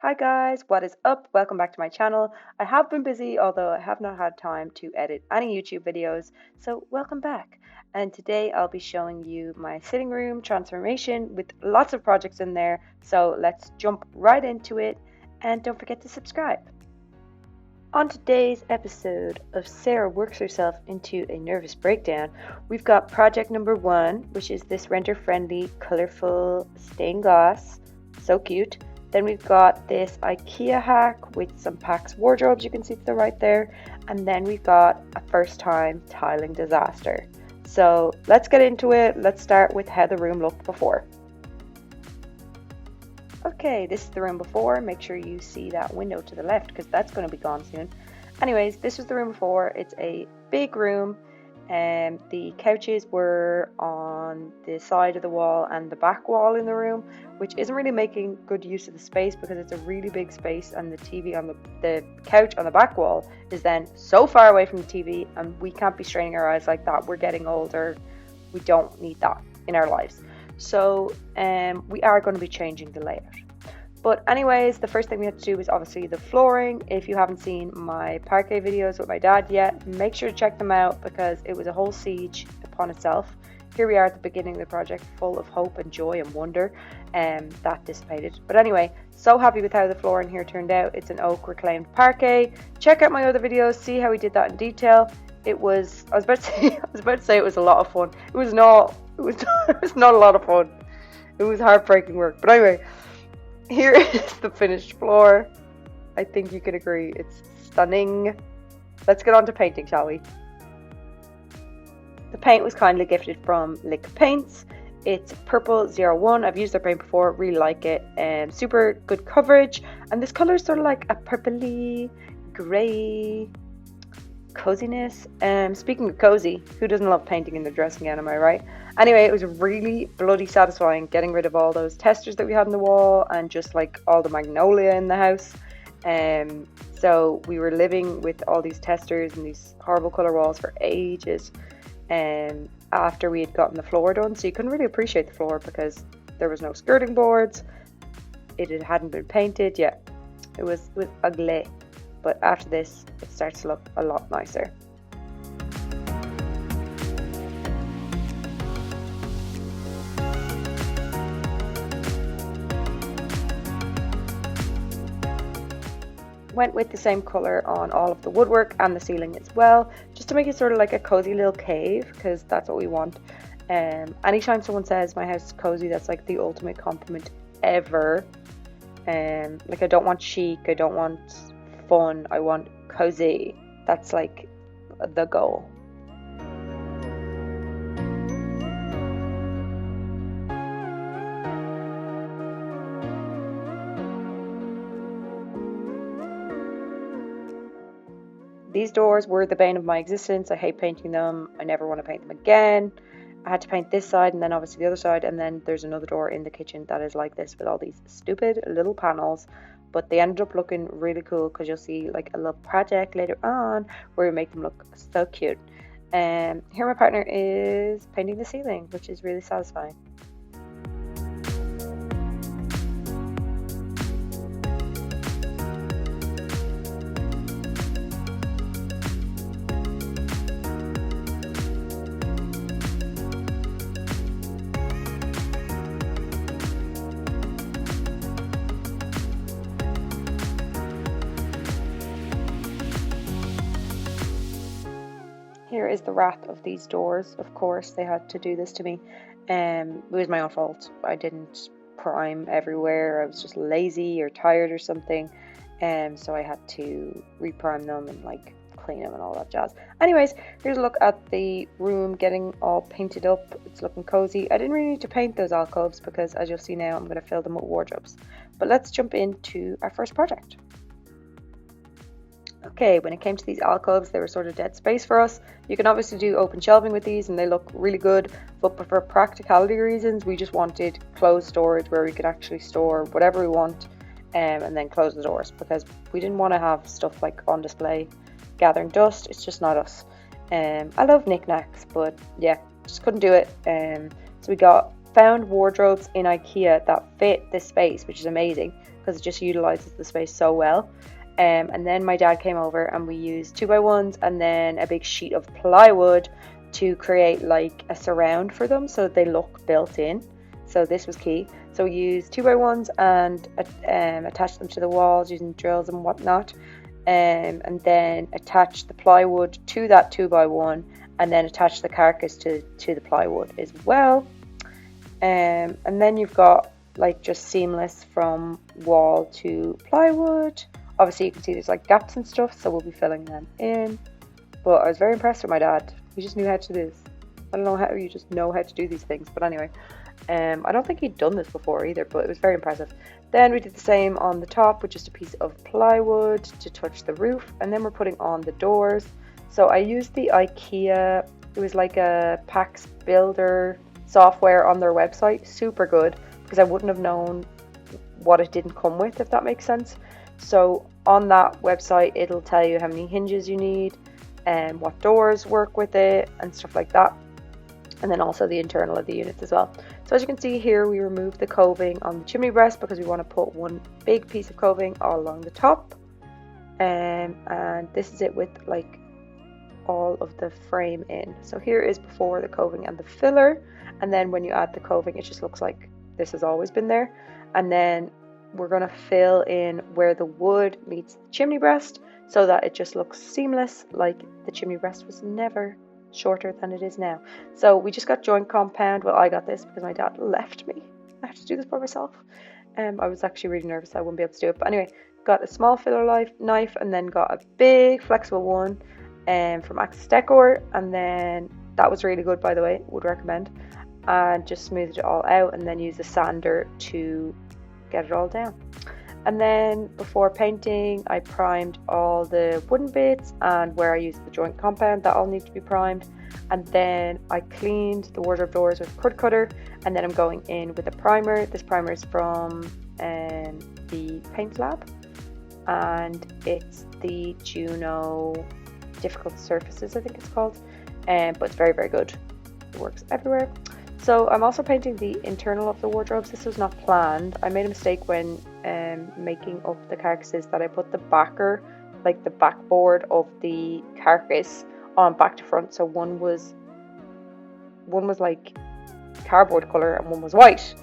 Hi guys, what is up? Welcome back to my channel. I have been busy, although I have not had time to edit any YouTube videos, so welcome back. And today I'll be showing you my sitting room transformation with lots of projects in there, so let's jump right into it and don't forget to subscribe. On today's episode of Sarah Works Herself into a Nervous Breakdown, we've got project number 1, which is this renter-friendly, colorful stained glass. So cute. Then we've got this IKEA hack with some Pax wardrobes, you can see to the right there. And then we've got a first time tiling disaster. So let's get into it. Let's start with how the room looked before. Okay, this is the room before. Make sure you see that window to the left because that's going to be gone soon. Anyways, this was the room before. It's a big room. The couches were on the side of the wall and the back wall in the room, which isn't really making good use of the space because it's a really big space, and the TV on the couch on the back wall is then so far away from the TV, and we can't be straining our eyes like that. We're getting older. We don't need that in our lives. So we are going to be changing the layout. But anyways, the first thing we had to do was obviously the flooring. If you haven't seen my parquet videos with my dad yet, make sure to check them out because it was a whole siege upon itself. Here we are at the beginning of the project, full of hope and joy and wonder, and that dissipated. But anyway, so happy with how the flooring here turned out. It's an oak reclaimed parquet. Check out my other videos, see how we did that in detail. It was, I was about to say it was a lot of fun. It was not a lot of fun. It was heartbreaking work. But anyway, here is the finished floor. I think you can agree it's stunning. Let's get on to painting, shall we? The paint was kindly gifted from Lick Paints. It's purple 01. I've used their paint before, really like it. Super good coverage. And this color is sort of like a purpley, grey coziness. Speaking of cozy, who doesn't love painting in their dressing gown, am I right? Anyway, it was really bloody satisfying getting rid of all those testers that we had on the wall and just like all the magnolia in the house. So we were living with all these testers and these horrible colour walls for ages after we had gotten the floor done. So you couldn't really appreciate the floor because there was no skirting boards. It hadn't been painted yet. It was ugly. But after this, it starts to look a lot nicer. Went with the same colour on all of the woodwork and the ceiling as well, just to make it sort of like a cozy little cave, because that's what we want. Anytime someone says my house is cozy, that's like the ultimate compliment ever. Like, I don't want chic, I don't want fun, I want cozy. That's like the goal. These doors were the bane of my existence. I hate painting them. I never want to paint them again. I had to paint this side and then obviously the other side, and then there's another door in the kitchen that is like this with all these stupid little panels, but they ended up looking really cool because you'll see like a little project later on where we make them look so cute. And here my partner is painting the ceiling, which is really satisfying. Here is the wrath of these doors. Of course, they had to do this to me. It was my own fault. I didn't prime everywhere. I was just lazy or tired or something. So I had to reprime them and like clean them and all that jazz. Anyways, here's a look at the room getting all painted up. It's looking cozy. I didn't really need to paint those alcoves because, as you'll see now, I'm going to fill them with wardrobes. But let's jump into our first project. Okay, when it came to these alcoves, they were sort of dead space for us. You can obviously do open shelving with these and they look really good, but for practicality reasons, we just wanted closed storage where we could actually store whatever we want and then close the doors, because we didn't want to have stuff like on display gathering dust. It's just not us. I love knickknacks, but yeah, just couldn't do it. So we found wardrobes in IKEA that fit this space, which is amazing, because it just utilizes the space so well. And then my dad came over and we used 2x1s and then a big sheet of plywood to create like a surround for them so that they look built in. So this was key. So we used 2x1s and attached them to the walls using drills and whatnot, and then attached the plywood to that 2x1 and then attach the carcass to the plywood as well. And then you've got like just seamless from wall to plywood. Obviously you can see there's like gaps and stuff, so we'll be filling them in. But I was very impressed with my dad. He just knew how to do this. I don't know how you just know how to do these things, but anyway. I don't think he'd done this before either, but it was very impressive. Then we did the same on the top with just a piece of plywood to touch the roof, and then we're putting on the doors. So I used the IKEA, it was like a Pax builder software on their website, super good, because I wouldn't have known what it didn't come with, if that makes sense. So on that website it'll tell you how many hinges you need and what doors work with it and stuff like that, and then also the internal of the units as well. So as you can see here, we removed the coving on the chimney breast because we want to put one big piece of coving all along the top, and this is it with like all of the frame in. So here is before the coving and the filler, and then when you add the coving it just looks like this has always been there. And then we're going to fill in where the wood meets the chimney breast so that it just looks seamless, like the chimney breast was never shorter than it is now. So we just got joint compound. Well, I got this because my dad left me. I have to do this by myself. I was actually really nervous I wouldn't be able to do it, but anyway, got a small filler knife and then got a big flexible one from Access Decor, and then that was really good, by the way, would recommend, and just smoothed it all out and then used a sander to get it all down. And then before painting I primed all the wooden bits, and where I used the joint compound that all need to be primed, and then I cleaned the wardrobe doors with a crud cutter, and then I'm going in with a primer. This primer is from the Paint Lab, and it's the Juno Difficult Surfaces, I think it's called, but it's very, very good. It works everywhere. So I'm also painting the internal of the wardrobes. This was not planned. I made a mistake when making up the carcasses, that I put the backer, like the backboard of the carcass, on back to front. So one was like cardboard colour and one was white.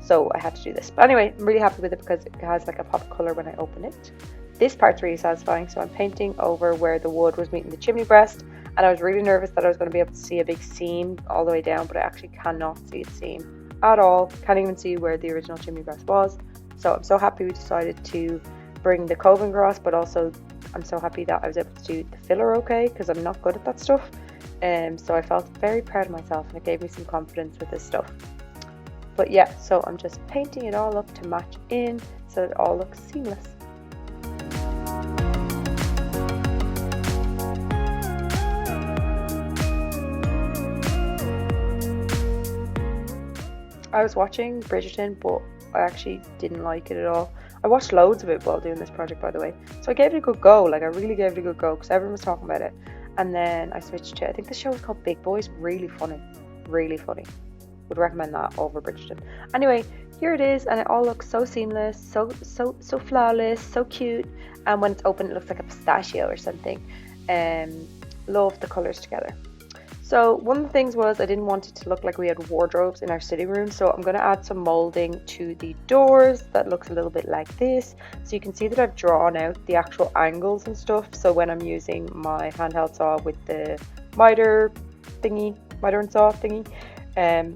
So I had to do this. But anyway, I'm really happy with it because it has like a pop of colour when I open it. This part's really satisfying. So I'm painting over where the wood was meeting the chimney breast. And I was really nervous that I was going to be able to see a big seam all the way down, but I actually cannot see a seam at all. Can't even see where the original chimney breast was. So I'm so happy we decided to bring the coving across, but also I'm so happy that I was able to do the filler okay, because I'm not good at that stuff. So I felt very proud of myself, and it gave me some confidence with this stuff. But yeah, so I'm just painting it all up to match in so it all looks seamless. I was watching Bridgerton, but I actually didn't like it at all. I watched loads of it while doing this project, by the way. So I gave it a good go. Like, I really gave it a good go because everyone was talking about it. And then I switched to, I think the show is called Big Boys. Really funny. Really funny. Would recommend that over Bridgerton. Anyway, here it is, and it all looks so seamless, so flawless, so cute. And when it's open, it looks like a pistachio or something. Love the colours together. So one of the things was I didn't want it to look like we had wardrobes in our sitting room, so I'm going to add some moulding to the doors that looks a little bit like this. So you can see that I've drawn out the actual angles and stuff, so when I'm using my handheld saw with the miter and saw thingy,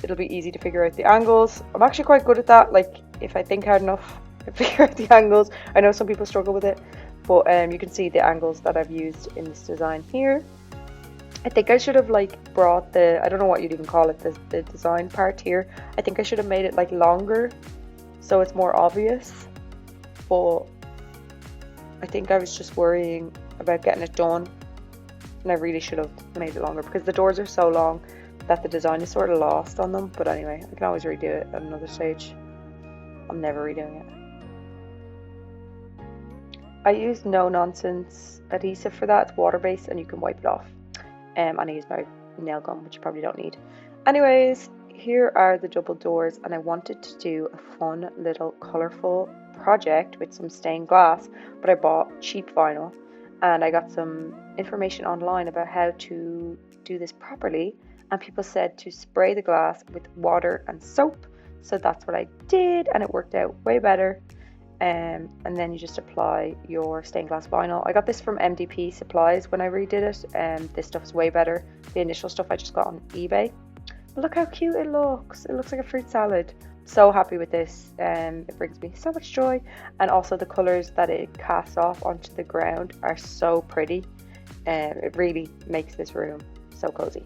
it'll be easy to figure out the angles. I'm actually quite good at that. Like, if I think hard enough, I figure out the angles. I know some people struggle with it, but you can see the angles that I've used in this design here. I think I should have like brought the, I don't know what you'd even call it, the design part here. I think I should have made it like longer so it's more obvious, but I think I was just worrying about getting it done, and I really should have made it longer because the doors are so long that the design is sort of lost on them. But anyway, I can always redo it at another stage. I'm never redoing it. I used no nonsense adhesive for that. It's water based and you can wipe it off. And I used my nail gun, which you probably don't need. Anyways, here are the double doors, and I wanted to do a fun little colourful project with some stained glass, but I bought cheap vinyl, and I got some information online about how to do this properly, and people said to spray the glass with water and soap. So that's what I did, and it worked out way better. And then you just apply your stained glass vinyl. I got this from MDP Supplies when I redid it, and this stuff is way better. The initial stuff I just got on eBay. But look how cute it looks. It looks like a fruit salad. So happy with this. It brings me so much joy, and also the colors that it casts off onto the ground are so pretty. It really makes this room so cozy.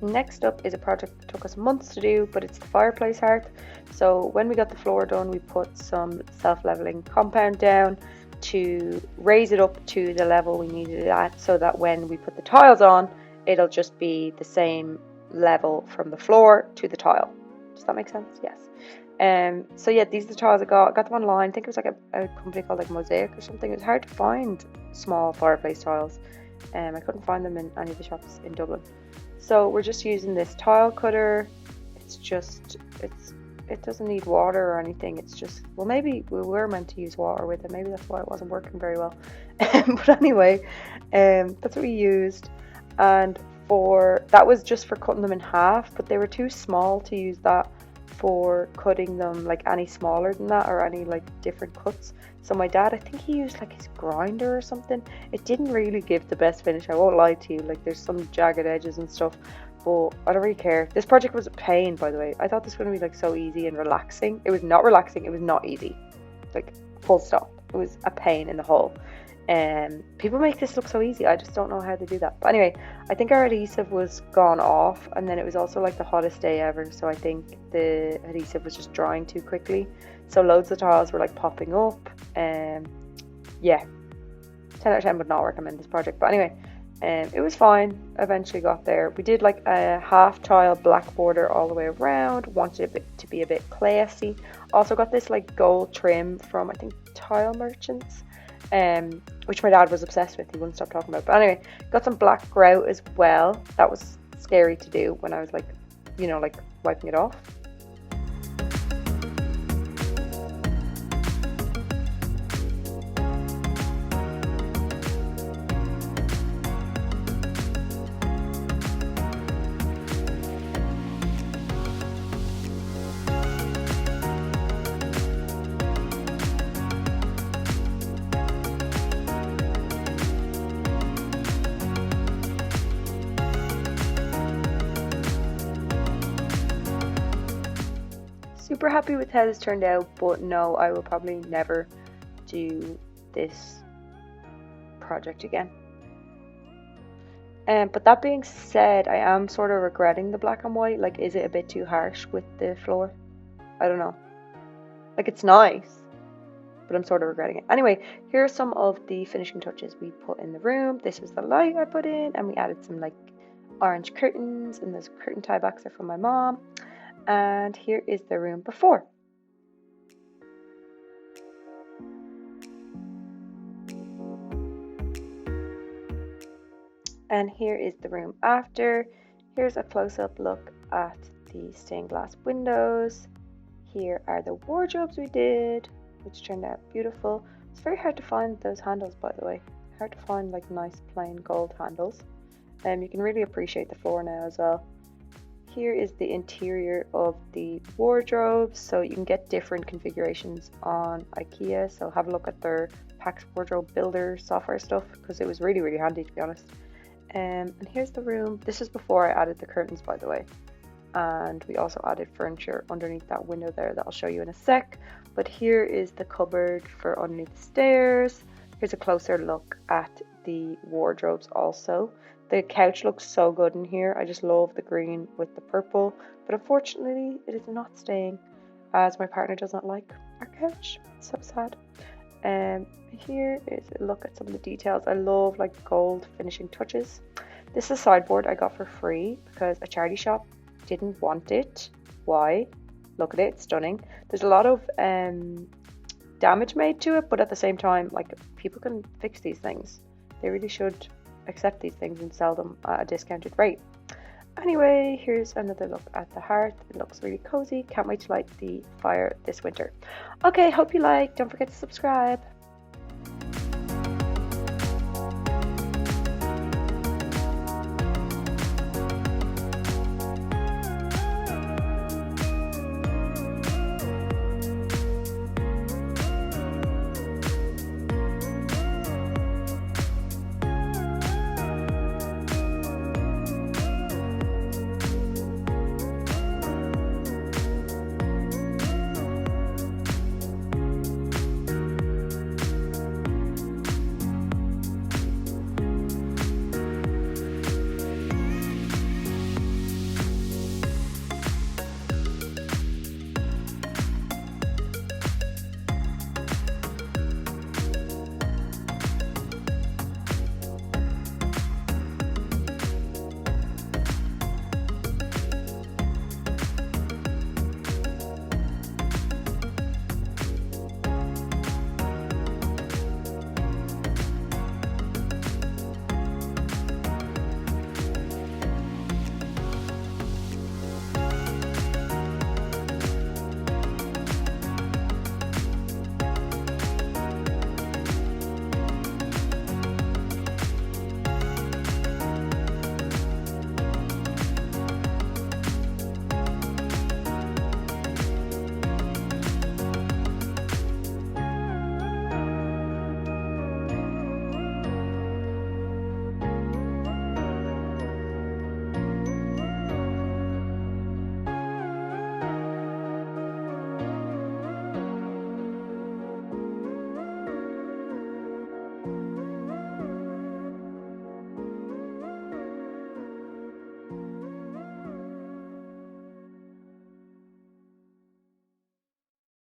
Next up is a project that took us months to do, but it's the fireplace hearth. So when we got the floor done, we put some self-leveling compound down to raise it up to the level we needed it at, so that when we put the tiles on, it'll just be the same level from the floor to the tile. Does that make sense? Yes. So yeah, these are the tiles I got them online. I think it was like a company called like Mosaic or something. It was hard to find small fireplace tiles. I couldn't find them in any of the shops in Dublin. So we're just using this tile cutter. It doesn't need water or anything. It's just, well, maybe we were meant to use water with it. Maybe that's why it wasn't working very well. But anyway, that's what we used. And that was just for cutting them in half, but they were too small to use that for cutting them like any smaller than that, or any like different cuts. So my dad, I think he used like his grinder or something. It didn't really give the best finish, I won't lie to you. Like there's some jagged edges and stuff, but I don't really care. This project was a pain, by the way. I thought this was going to be like so easy and relaxing. It was not relaxing. It was not easy. Like full stop. It was a pain in the hole. People make this look so easy. I just don't know how they do that. But anyway, I think our adhesive was gone off, and then it was also like the hottest day ever, so I think the adhesive was just drying too quickly. So loads of tiles were like popping up. Yeah, 10 out of 10 would not recommend this project. But anyway, it was fine. Eventually got there. We did like a half tile black border all the way around. Wanted it to be a bit classy. Also got this like gold trim from, I think, Tile Merchants. Which my dad was obsessed with. He wouldn't stop talking about it. But anyway, got some black grout as well. That was scary to do when I was like, you know, like wiping it off. Super happy with how this turned out, but no, I will probably never do this project again. But that being said, I am sort of regretting the black and white. Like, is it a bit too harsh with the floor? I don't know. Like, it's nice, but I'm sort of regretting it. Anyway, here are some of the finishing touches we put in the room. This was the light I put in, and we added some like orange curtains, and those curtain tie backs are from my mom. And here is the room before. And here is the room after. Here's a close-up look at the stained glass windows. Here are the wardrobes we did, which turned out beautiful. It's very hard to find those handles, by the way. Hard to find like nice plain gold handles. You can really appreciate the floor now as well. Here is the interior of the wardrobes, so you can get different configurations on IKEA, so have a look at their Pax wardrobe builder software stuff, because it was really, really handy, to be honest. And here's the room. This is before I added the curtains, by the way, and we also added furniture underneath that window there that I'll show you in a sec. But here is the cupboard for underneath the stairs. Here's a closer look at the wardrobes also. The couch looks so good in here. I just love the green with the purple, but unfortunately it is not staying, as my partner does not like our couch. It's so sad. Here is a look at some of the details. I love like gold finishing touches. This is a sideboard I got for free because a charity shop didn't want it. Why? Look at it, it's stunning. There's a lot of damage made to it, but at the same time, like, people can fix these things. They really should accept these things and sell them at a discounted rate. Anyway, here's another look at the hearth. It looks really cozy. Can't wait to light the fire this winter. Okay, hope you like. Don't forget to subscribe.